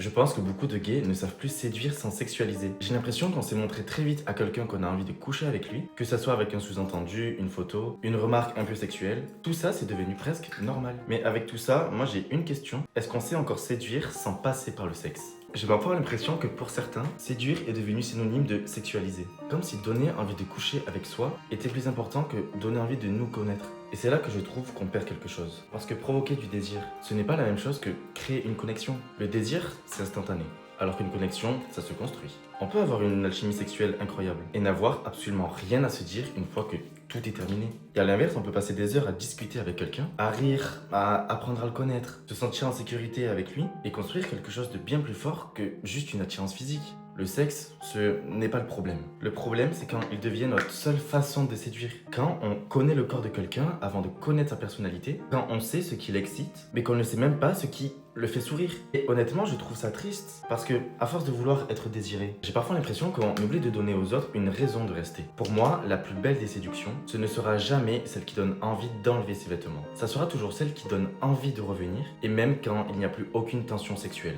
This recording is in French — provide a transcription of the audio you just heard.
Je pense que beaucoup de gays ne savent plus séduire sans sexualiser. J'ai l'impression qu'on s'est montré très vite à quelqu'un qu'on a envie de coucher avec lui, que ça soit avec un sous-entendu, une photo, une remarque un peu sexuelle. Tout ça, c'est devenu presque normal. Mais avec tout ça, moi j'ai une question. Est-ce qu'on sait encore séduire sans passer par le sexe? J'ai parfois l'impression que pour certains, séduire est devenu synonyme de sexualiser. Comme si donner envie de coucher avec soi était plus important que donner envie de nous connaître. Et c'est là que je trouve qu'on perd quelque chose. Parce que provoquer du désir, ce n'est pas la même chose que créer une connexion. Le désir, c'est instantané. Alors qu'une connexion, ça se construit. On peut avoir une alchimie sexuelle incroyable et n'avoir absolument rien à se dire une fois que tout est terminé. Et à l'inverse, on peut passer des heures à discuter avec quelqu'un, à rire, à apprendre à le connaître, se sentir en sécurité avec lui et construire quelque chose de bien plus fort que juste une attirance physique. Le sexe, ce n'est pas le problème. Le problème, c'est quand il devient notre seule façon de séduire. Quand on connaît le corps de quelqu'un avant de connaître sa personnalité, quand on sait ce qui l'excite, mais qu'on ne sait même pas ce qui le fait sourire. Et honnêtement, je trouve ça triste parce que, à force de vouloir être désiré, j'ai parfois l'impression qu'on oublie de donner aux autres une raison de rester. Pour moi, la plus belle des séductions, ce ne sera jamais celle qui donne envie d'enlever ses vêtements. Ça sera toujours celle qui donne envie de revenir, et même quand il n'y a plus aucune tension sexuelle.